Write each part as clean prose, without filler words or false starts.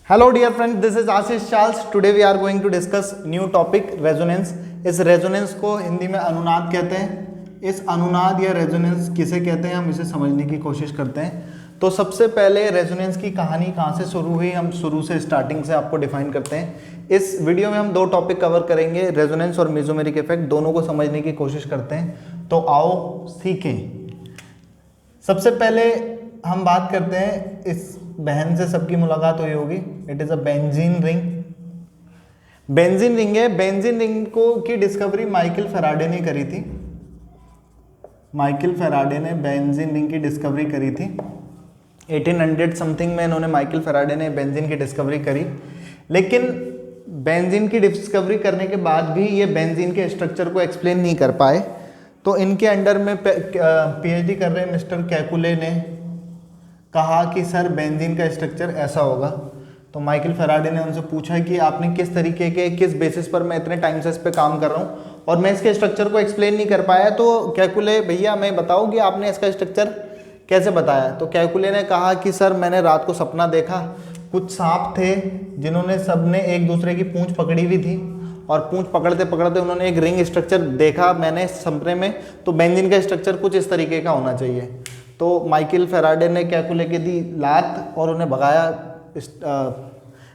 Hello dear friends, this is Ashish Charles. Today we are going to discuss new topic resonance. इस resonance को हिंदी में अनुनाद कहते हैं। इस अनुनाद या रेजोनेंस किसे कहते हैं हम इसे समझने की कोशिश करते हैं। तो सबसे पहले रेजोनेंस की कहानी कहाँ से शुरू हुई, हम शुरू से स्टार्टिंग से आपको डिफाइन करते हैं। इस वीडियो में हम दो टॉपिक कवर करेंगे, रेजोनेंस और मेसोमेरिक इफेक्ट, दोनों को समझने की कोशिश करते हैं। तो आओ सीखें। सबसे पहले हम बात करते हैं, इस बहन से सबकी मुलाकात हुई होगी। It is a benzene ring. Benzene ring है। बेंजीन रिंग को की डिस्कवरी माइकल फैराडे ने करी थी। माइकल फैराडे ने बेंजीन रिंग की डिस्कवरी करी थी 1800 समथिंग में। इन्होंने माइकल फैराडे ने बेंजीन की डिस्कवरी करी, लेकिन बेंजीन की डिस्कवरी करने के बाद भी ये बेंजीन के स्ट्रक्चर को एक्सप्लेन नहीं कर पाए। तो इनके अंडर में पीएचडी कर रहे मिस्टर कैकुले ने कहा कि सर बेंजीन का स्ट्रक्चर ऐसा होगा। तो माइकल फैराडे ने उनसे पूछा कि आपने किस तरीके के, किस बेसिस पर मैं इतने टाइम से इस पे काम कर रहा हूँ और मैं इसके स्ट्रक्चर को एक्सप्लेन नहीं कर पाया। तो कैकुले भैया मैं बताओ कि आपने इसका स्ट्रक्चर कैसे बताया। तो कैकुले ने कहा कि सर मैंने रात को सपना देखा, कुछ सांप थे जिन्होंने सबने एक दूसरे की पूंछ पकड़ी हुई थी और पूंछ पकड़ते पकड़ते उन्होंने एक रिंग स्ट्रक्चर देखा मैंने सपने में। तो बेंजीन का स्ट्रक्चर कुछ इस तरीके का होना चाहिए। तो माइकल फैराडे ने कैकुले की दी लात और उन्हें भगाया,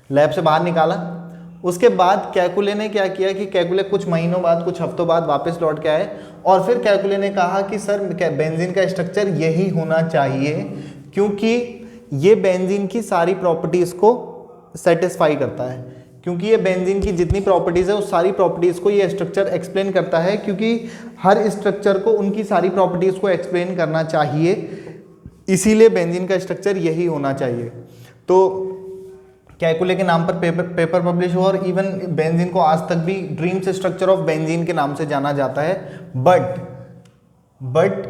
लैब से बाहर निकाला। उसके बाद कैकुले ने क्या किया कि कैकुले कुछ महीनों बाद, कुछ हफ्तों बाद वापस लौट के आए और फिर कैकुले ने कहा कि सर बेंजीन का स्ट्रक्चर यही होना चाहिए, क्योंकि ये बेंजीन की सारी प्रॉपर्टीज़ को सेटिस्फाई करता है। क्योंकि ये बेंजीन की जितनी प्रॉपर्टीज़ है उस सारी प्रॉपर्टीज़ को ये स्ट्रक्चर एक्सप्लेन करता है, क्योंकि हर स्ट्रक्चर को उनकी सारी प्रॉपर्टीज़ को एक्सप्लेन करना चाहिए, इसीलिए बेंजीन का स्ट्रक्चर यही होना चाहिए। तो कैकुले के नाम पर पेपर पब्लिश हुआ और इवन बेंजीन को आज तक भी ड्रीम्स स्ट्रक्चर ऑफ बेंजीन के नाम से जाना जाता है। बट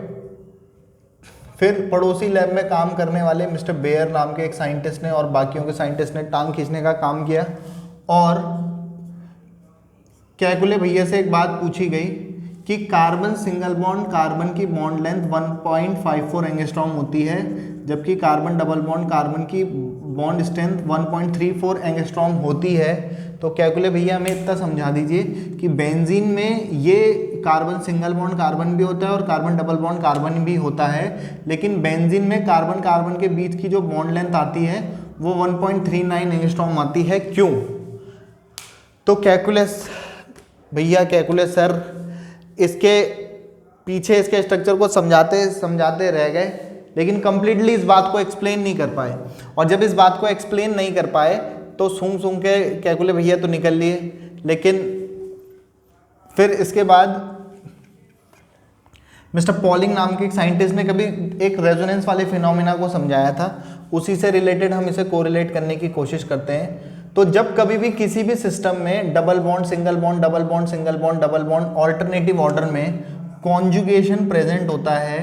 फिर पड़ोसी लैब में काम करने वाले मिस्टर बेयर नाम के एक साइंटिस्ट ने और बाकियों के साइंटिस्ट ने टांग खींचने का काम किया और कैकुले भैया से एक बात पूछी गई कि कार्बन सिंगल बॉन्ड, कार्बन की बॉन्ड लेंथ 1.54 एंगस्ट्रॉम होती है, जबकि कार्बन डबल बॉन्ड, कार्बन की बॉन्ड स्ट्रेंथ 1.34 एंगस्ट्रॉम होती है। तो कैकुले भैया हमें इतना समझा दीजिए कि बेंजीन में ये कार्बन सिंगल बॉन्ड कार्बन भी होता है और कार्बन डबल बॉन्ड कार्बन भी होता है, लेकिन बेंजीन में कार्बन कार्बन के बीच की जो बॉन्ड लेंथ आती है वो 1.39 एंगस्ट्रॉम आती है, क्यों? तो कैकुलस भैया, कैकुलस सर इसके पीछे इसके स्ट्रक्चर को समझाते समझाते रह गए, लेकिन कंप्लीटली इस बात को एक्सप्लेन नहीं कर पाए। और जब इस बात को एक्सप्लेन नहीं कर पाए तो सूंघ सूंघ के कैकुले भैया तो निकल लिए, लेकिन फिर इसके बाद मिस्टर पॉलिंग नाम के एक साइंटिस्ट ने कभी एक रेजोनेंस वाले फिनोमिना को समझाया था, उसी से रिलेटेड हम इसे कोरिलेट करने की कोशिश करते हैं। तो जब कभी भी किसी भी सिस्टम में double bond single bond, double bond single bond, double bond alternative order में कॉन्जुगेशन प्रेजेंट होता है,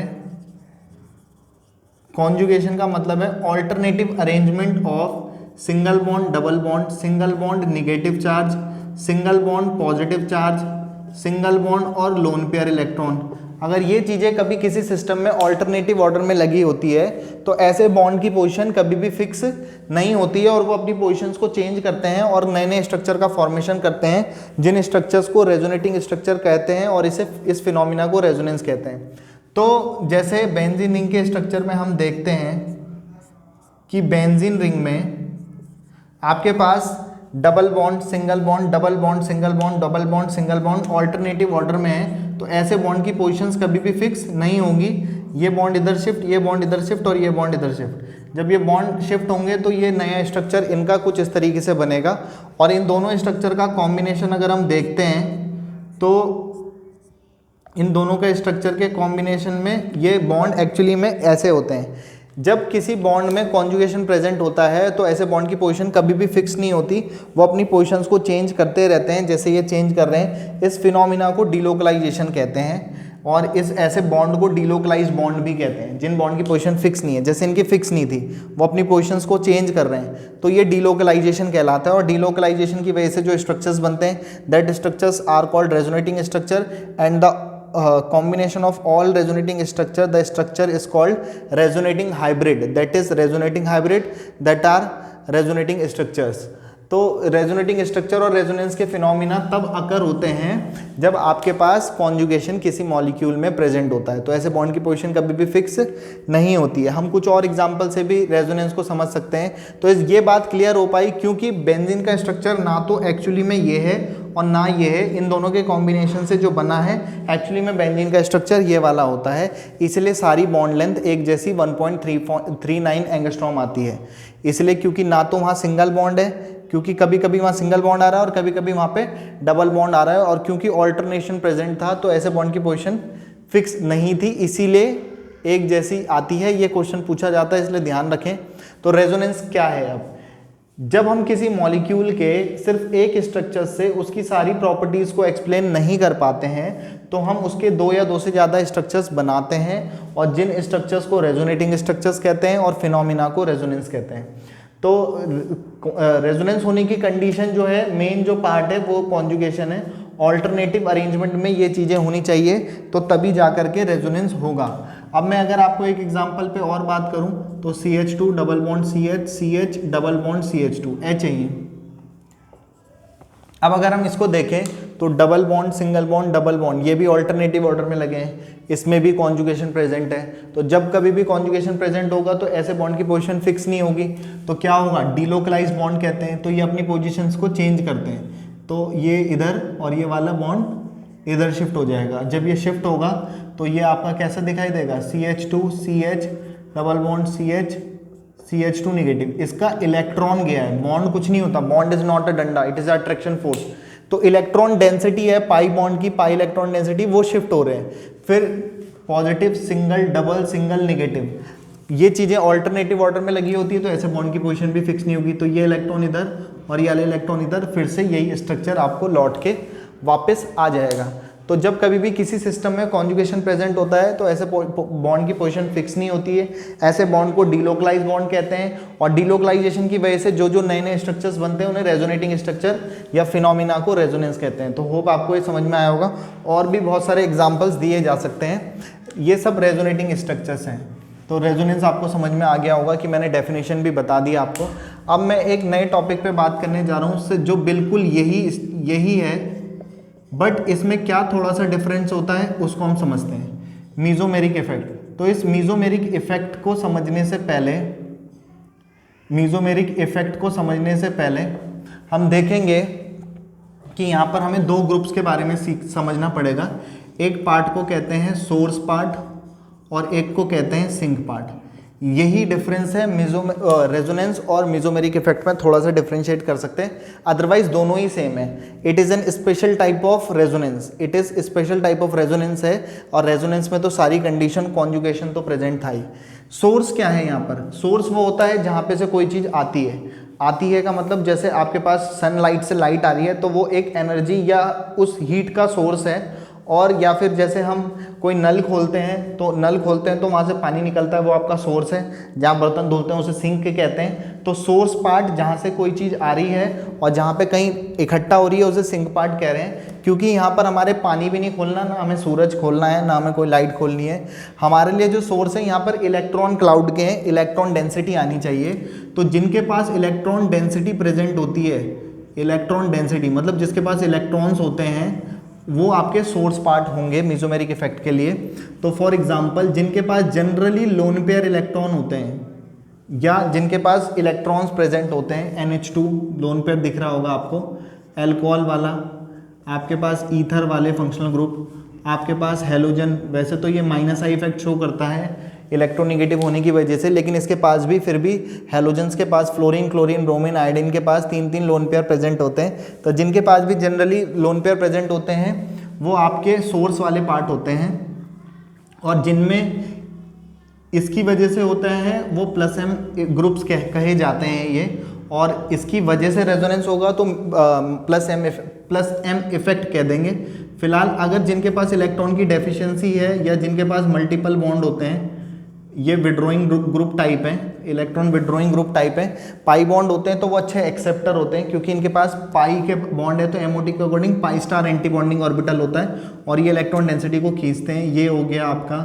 कॉन्जुगेशन का मतलब है alternative arrangement of single bond double bond, single bond negative charge, single bond positive charge, single bond और lone pair electron. अगर ये चीज़ें कभी किसी सिस्टम में ऑल्टरनेटिव ऑर्डर में लगी होती है तो ऐसे बॉन्ड की पोजीशन कभी भी फिक्स नहीं होती है और वो अपनी पोजीशंस को चेंज करते हैं और नए नए स्ट्रक्चर का फॉर्मेशन करते हैं, जिन स्ट्रक्चर्स को रेजोनेटिंग स्ट्रक्चर कहते हैं और इस फिनोमिना को रेजोनेंस कहते हैं। तो जैसे बेंजीन रिंग के स्ट्रक्चर में हम देखते हैं कि बेंजीन रिंग में आपके पास double bond single bond, double bond single bond, double bond single bond alternative order में है। तो ऐसे बॉन्ड की पोजीशंस कभी भी फिक्स नहीं होंगी। ये बॉन्ड इधर शिफ्ट, ये बॉन्ड इधर शिफ्ट और ये बॉन्ड इधर शिफ्ट। जब ये बॉन्ड शिफ्ट होंगे तो ये नया स्ट्रक्चर इनका कुछ इस तरीके से बनेगा और इन दोनों स्ट्रक्चर का कॉम्बिनेशन अगर हम देखते हैं तो इन दोनों के स्ट्रक्चर के कॉम्बिनेशन में ये बॉन्ड एक्चुअली में ऐसे होते हैं। जब किसी बॉन्ड में कॉन्जुगेशन प्रेजेंट होता है तो ऐसे बॉन्ड की पोजीशन कभी भी फिक्स नहीं होती, वो अपनी पोजीशंस को चेंज करते रहते हैं, जैसे ये चेंज कर रहे हैं। इस फिनोमिना को डिलोकलाइजेशन कहते हैं और इस ऐसे बॉन्ड को डिलोकलाइज्ड बॉन्ड भी कहते हैं, जिन बॉन्ड की पोजीशन फिक्स नहीं है, जैसे इनकी फिक्स नहीं थी वो अपनी पोजीशंस को चेंज कर रहे हैं, तो ये डिलोकलाइजेशन कहलाता है। और डिलोकलाइजेशन की वजह से जो स्ट्रक्चर्स बनते हैं that structures are called resonating structure and the combination of all resonating structure, the structure is called resonating hybrid. That is resonating hybrid that are resonating structures. तो रेजोनेटिंग स्ट्रक्चर और resonance के phenomena तब अकर होते हैं जब आपके पास conjugation किसी molecule में प्रेजेंट होता है। तो ऐसे बॉन्ड की पोजीशन कभी भी फिक्स नहीं होती है। हम कुछ और एग्जांपल से भी रेजोनेंस को समझ सकते हैं। तो ये बात क्लियर हो पाई क्योंकि बेंजीन का स्ट्रक्चर ना तो एक्चुअली में ये है और ना ये है, इन दोनों के कॉम्बिनेशन से जो बना है एक्चुअली में बेंजीन का स्ट्रक्चर ये वाला होता है। इसलिए सारी बॉन्ड लेंथ एक जैसी 1.39 एंगस्ट्रॉम आती है। इसलिए क्योंकि ना तो वहाँ सिंगल बॉन्ड है, क्योंकि कभी कभी वहाँ सिंगल बॉन्ड आ रहा है और कभी कभी वहाँ पे डबल बॉन्ड आ रहा है, और क्योंकि ऑल्टरनेशन प्रेजेंट था तो ऐसे बॉन्ड की पोजीशन फिक्स नहीं थी, इसीलिए एक जैसी आती है। ये क्वेश्चन पूछा जाता है, इसलिए ध्यान रखें। तो रेजोनेंस क्या है? अब जब हम किसी मॉलिक्यूल के सिर्फ एक स्ट्रक्चर से उसकी सारी प्रॉपर्टीज को एक्सप्लेन नहीं कर पाते हैं तो हम उसके दो या दो से ज़्यादा स्ट्रक्चर्स बनाते हैं, और जिन स्ट्रक्चर्स को रेजोनेटिंग स्ट्रक्चर्स कहते हैं और फिनोमिना को रेजोनेंस कहते हैं। तो रेजोनेंस होने की कंडीशन जो है, मेन जो पार्ट है वो कॉन्जुगेशन है। ऑल्टरनेटिव अरेंजमेंट में ये चीज़ें होनी चाहिए तो तभी जा करके रेजोनेंस होगा। अब मैं अगर आपको एक एग्जांपल पे और बात करूं तो CH2 double bond CH, CH double bond CH2, H है ये। अब अगर हम इसको देखें तो double bond, single bond, double bond, ये भी ऑल्टरनेटिव ऑर्डर में लगे हैं, इसमें भी कॉन्जुगेशन प्रेजेंट है। तो जब कभी भी कॉन्जुगेशन प्रेजेंट होगा तो ऐसे बॉन्ड की पोजीशन फिक्स नहीं होगी, तो क्या होगा? डिलोकलाइज बॉन्ड कहते हैं। तो ये अपनी पोजीशंस को चेंज करते हैं, तो ये इधर और ये वाला बॉन्ड इधर शिफ्ट हो जाएगा। जब ये शिफ्ट होगा तो ये आपका कैसा दिखाई देगा? CH2 CH double bond CH, CH2 negative. इसका इलेक्ट्रॉन गया है, बॉन्ड कुछ नहीं होता। बॉन्ड इज नॉट अ डंडा, इट इज अट्रैक्शन फोर्स। तो इलेक्ट्रॉन डेंसिटी है पाई बॉन्ड की, पाई इलेक्ट्रॉन डेंसिटी, वो शिफ्ट हो रहे हैं। फिर positive, single, double, single, negative, ये चीज़ें ऑल्टरनेटिव ऑर्डर में लगी होती है, तो ऐसे बॉन्ड की पोजीशन भी फिक्स नहीं होगी। तो ये इलेक्ट्रॉन इधर और ये इलेक्ट्रॉन इधर, फिर से यही स्ट्रक्चर आपको लौट के वापस आ जाएगा। तो जब कभी भी किसी सिस्टम में कॉन्जुगेशन प्रेजेंट होता है तो ऐसे बॉन्ड की पोजीशन फिक्स नहीं होती है। ऐसे बॉन्ड को डिलोकलाइज बॉन्ड कहते हैं, और डिलोकलाइजेशन की वजह से जो जो नए नए स्ट्रक्चर्स बनते हैं उन्हें रेजोनेटिंग स्ट्रक्चर या फिनोमिना को रेजोनेंस कहते हैं। तो होप आपको ये समझ में आया होगा। और भी बहुत सारे एग्जाम्पल्स दिए जा सकते हैं। ये सब रेजोनेटिंग स्ट्रक्चर्स हैं। तो रेजोनेंस आपको समझ में आ गया होगा कि मैंने डेफिनेशन भी बता दी आपको। अब मैं एक नए टॉपिक पे बात करने जा रहा हूँ उससे जो बिल्कुल यही है, बट इसमें क्या थोड़ा सा डिफरेंस होता है उसको हम समझते हैं। Mesomeric effect. तो इस मीजोमेरिक इफेक्ट को समझने से पहले हम देखेंगे कि यहाँ पर हमें दो ग्रुप्स के बारे में समझना पड़ेगा। एक पार्ट को कहते हैं सोर्स पार्ट और एक को कहते हैं सिंक पार्ट। यही डिफरेंस है रेजोनेंस और मीजोमेरिक इफेक्ट में, थोड़ा सा डिफरेंशिएट कर सकते हैं, अदरवाइज दोनों ही सेम है। It is an special type of resonance, it is special type of resonance है, और रेजोनेंस में तो सारी कंडीशन कॉन्जुगेशन तो प्रेजेंट था ही। सोर्स क्या है यहाँ पर? सोर्स वो होता है जहाँ पे से कोई चीज़ आती है का मतलब जैसे आपके पास सनलाइट से लाइट आ रही है तो वो एक एनर्जी या उस हीट का सोर्स है। और या फिर जैसे हम कोई नल खोलते हैं तो वहाँ से पानी निकलता है, वो आपका सोर्स है। जहाँ बर्तन धुलते हैं उसे सिंक कहते हैं। तो सोर्स पार्ट जहाँ से कोई चीज़ आ रही है और जहाँ पे कहीं इकट्ठा हो रही है उसे सिंक पार्ट कह रहे हैं, क्योंकि यहाँ पर हमारे पानी भी नहीं खोलना, ना हमें सूरज खोलना है, ना हमें कोई लाइट खोलनी है। हमारे लिए जो सोर्स है यहाँ पर इलेक्ट्रॉन क्लाउड के हैं, इलेक्ट्रॉन डेंसिटी आनी चाहिए। तो जिनके पास इलेक्ट्रॉन डेंसिटी प्रेजेंट होती है, इलेक्ट्रॉन डेंसिटी मतलब जिसके पास इलेक्ट्रॉन्स होते हैं, वो आपके सोर्स पार्ट होंगे मेसोमेरिक इफेक्ट के लिए। तो फॉर एग्जांपल जिनके पास जनरली लोन पेयर इलेक्ट्रॉन होते हैं या जिनके पास इलेक्ट्रॉन्स प्रेजेंट होते हैं, NH2 लोन पेयर दिख रहा होगा आपको, अल्कोहल वाला, आपके पास ईथर वाले फंक्शनल ग्रुप, आपके पास हेलोजन। वैसे तो ये -I इफेक्ट शो करता है इलेक्ट्रोनेगेटिव होने की वजह से, लेकिन इसके पास भी फिर भी हेलोजेंस के पास फ्लोरीन, क्लोरीन, ब्रोमीन, आयोडीन के पास 3-3 लोन पेयर प्रेजेंट होते हैं। तो जिनके पास भी जनरली लोन पेयर प्रेजेंट होते हैं वो आपके सोर्स वाले पार्ट होते हैं, और जिनमें इसकी वजह से होता है वो +M ग्रुप्स कहे जाते हैं ये, और इसकी वजह से रेजोनेंस होगा तो +M इफेक्ट कह देंगे। फिलहाल अगर जिनके पास इलेक्ट्रॉन की डेफिशिएंसी है या जिनके पास मल्टीपल बॉन्ड होते हैं, ये विड्रॉइंग ग्रुप टाइप है, इलेक्ट्रॉन विड्रॉइंग ग्रुप टाइप है। पाई बॉन्ड होते हैं तो वो अच्छे एक्सेप्टर होते हैं क्योंकि इनके पास पाई के बॉन्ड है, तो एमओटी के according pi star anti bonding orbital होता है और ये इलेक्ट्रॉन डेंसिटी को खींचते हैं। ये हो गया आपका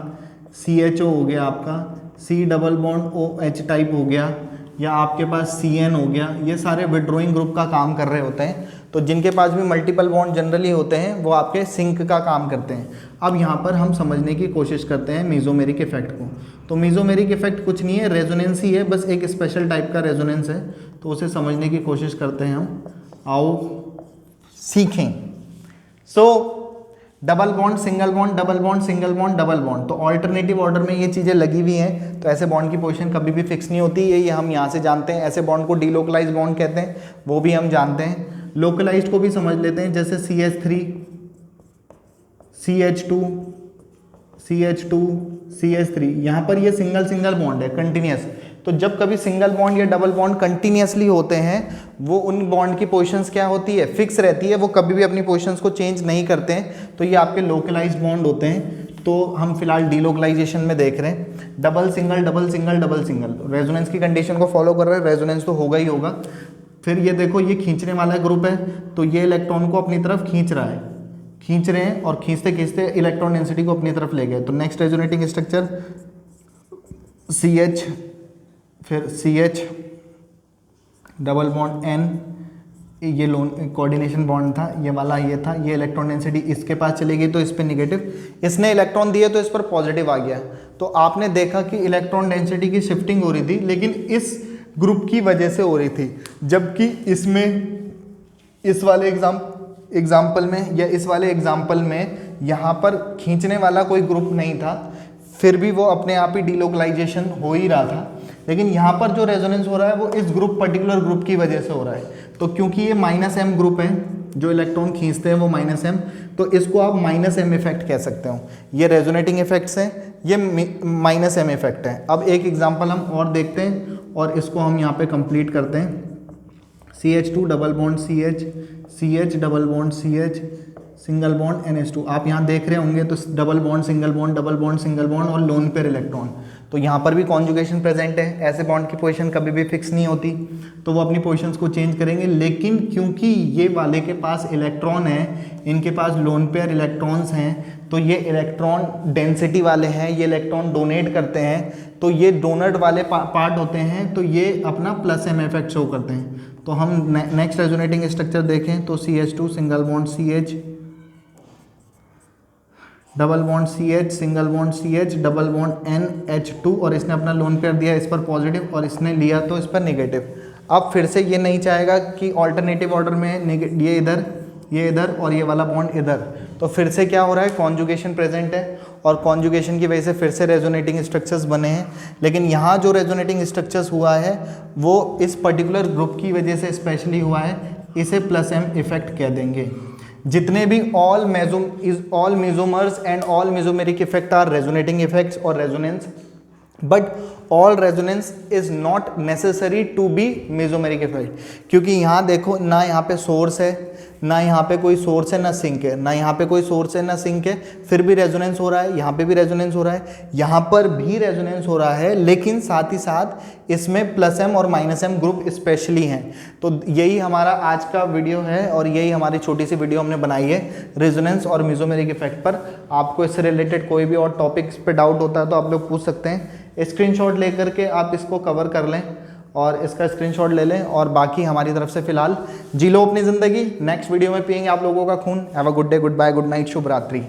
CHO हो गया, आपका C double bond OH type हो गया, या आपके पास CN हो गया। ये सारे विड्रॉइंग ग्रुप का काम कर रहे होते हैं। तो जिनके पास भी मल्टीपल बॉन्ड जनरली होते हैं वो आपके सिंक का काम करते हैं। अब यहाँ पर हम समझने की कोशिश करते हैं मेसोमेरिक इफेक्ट को। तो मेसोमेरिक इफेक्ट कुछ नहीं है, रेजोनेंस ही है, बस एक स्पेशल टाइप का रेजोनेंस है। तो उसे समझने की कोशिश करते हैं हम, आओ सीखें। सो double bond single bond, double bond single bond, double bond, तो ऑल्टरनेटिव ऑर्डर में ये चीज़ें लगी हुई हैं। तो ऐसे बॉन्ड की पोजीशन कभी भी फिक्स नहीं होती, ये हम यहाँ से जानते हैं। ऐसे बॉन्ड को डीलोकलाइज बॉन्ड कहते हैं, वो भी हम जानते हैं। लोकलाइज्ड को भी समझ लेते हैं, जैसे CH3 CH2 CH2 CH3, यहाँ पर ये सिंगल सिंगल बॉन्ड है कंटिन्यूस। तो जब कभी सिंगल बॉन्ड या डबल बॉन्ड कंटिन्यूसली होते हैं, वो उन बॉन्ड की पोजीशंस क्या होती है, फिक्स रहती है, वो कभी भी अपनी पोजीशंस को चेंज नहीं करते हैं। तो ये आपके लोकलाइज्ड बॉन्ड होते हैं। तो हम फिलहाल डीलोकलाइजेशन में देख रहे हैं, double single double single double single, resonance की कंडीशन को फॉलो कर रहा है, रेजोनेंस तो होगा ही होगा। फिर ये देखो, ये खींचने वाला ग्रुप है, तो ये इलेक्ट्रॉन को अपनी तरफ खींच रहा है, खींच रहे हैं और खींचते खींचते इलेक्ट्रॉन डेंसिटी को अपनी तरफ ले गए। तो नेक्स्ट रेजोनेटिंग स्ट्रक्चर CH, फिर CH डबल बॉन्ड N, ये लोन कोऑर्डिनेशन बॉन्ड था, ये वाला ये था। ये इलेक्ट्रॉन डेंसिटी इसके पास चली गई तो इस पे नेगेटिव, इसने इलेक्ट्रॉन दिए तो इस पर पॉजिटिव आ गया। तो आपने देखा कि इलेक्ट्रॉन डेंसिटी की शिफ्टिंग हो रही थी, लेकिन इस ग्रुप की वजह से हो रही थी, जबकि इसमें इस वाले एग्जाम्पल में या इस वाले एग्जाम्पल में यहाँ पर खींचने वाला कोई ग्रुप नहीं था, फिर भी वो अपने आप ही डीलोकलाइजेशन हो ही रहा था। लेकिन यहाँ पर जो रेजोनेंस हो रहा है वो इस ग्रुप पर्टिकुलर ग्रुप की वजह से हो रहा है। तो क्योंकि ये -m ग्रुप है, जो इलेक्ट्रॉन खींचते हैं वो -m, तो इसको आप -m इफेक्ट कह सकते हो। ये रेजोनेटिंग इफेक्ट्स हैं, ये -m इफेक्ट है। अब एक एग्जाम्पल हम और देखते हैं और इसको हम यहाँ पे कंप्लीट करते हैं। CH2 double bond CH, CH double bond CH, single bond NH2। आप यहाँ देख रहे होंगे तो double bond single bond, double bond single bond और लोन पेयर इलेक्ट्रॉन। तो यहाँ पर भी कॉन्जुगेशन प्रेजेंट है। ऐसे बॉन्ड की पोजीशन कभी भी फिक्स नहीं होती, तो वो अपनी पोजीशंस को चेंज करेंगे। लेकिन क्योंकि ये वाले के पास इलेक्ट्रॉन है, इनके पास लोन पेयर इलेक्ट्रॉन्स हैं, तो ये इलेक्ट्रॉन डेंसिटी वाले हैं, ये इलेक्ट्रॉन डोनेट करते हैं, तो ये डोनट वाले पार्ट होते हैं, तो ये अपना +m इफेक्ट शो करते हैं। तो हम नेक्स्ट रेजोनेटिंग स्ट्रक्चर देखें तो CH2 single bond CH, double bond CH, single bond CH, double bond NH2, और इसने अपना लोन पेयर दिया इस पर पॉजिटिव और इसने लिया तो इस पर नेगेटिव। अब फिर से ये नहीं चाहेगा कि ऑल्टरनेटिव ऑर्डर में ये इधर और ये वाला बॉन्ड इधर। तो फिर से क्या हो रहा है, कॉन्जुगेशन प्रेजेंट है और कॉन्जुगेशन की वजह से फिर से रेजोनेटिंग स्ट्रक्चर्स बने हैं। लेकिन यहाँ जो रेजोनेटिंग स्ट्रक्चर्स हुआ है वो इस पर्टिकुलर ग्रुप की वजह से स्पेशली हुआ है, इसे +m इफेक्ट कह देंगे। जितने भी all mesomers and all mesomeric effect are resonating effects और resonance, but all resonance is not necessary to be mesomeric effect. क्योंकि यहाँ देखो, ना यहाँ पे सोर्स है, ना यहाँ पे कोई सोर्स है, ना सिंक है, ना यहाँ पे कोई सोर्स है, ना सिंक है, फिर भी रेजोनेंस हो रहा है। यहाँ पे भी रेजोनेंस हो रहा है, यहाँ पर भी रेजोनेंस हो रहा है, लेकिन साथ ही साथ इसमें +m और -m ग्रुप स्पेशली हैं। तो यही हमारा आज का वीडियो है और यही हमारी छोटी सी वीडियो हमने बनाई है रेजोनेंस और मेसोमेरिक इफेक्ट पर। आपको इससे रिलेटेड कोई भी और टॉपिक्स पे डाउट होता है तो आप लोग पूछ सकते हैं। स्क्रीनशॉट लेकर के आप इसको कवर कर लें और इसका स्क्रीनशॉट ले लें, और बाकी हमारी तरफ से फिलहाल जी लो अपनी ज़िंदगी। नेक्स्ट वीडियो में पिएंगे आप लोगों का खून। Have a good day, good bye, good night, शुभ रात्रि।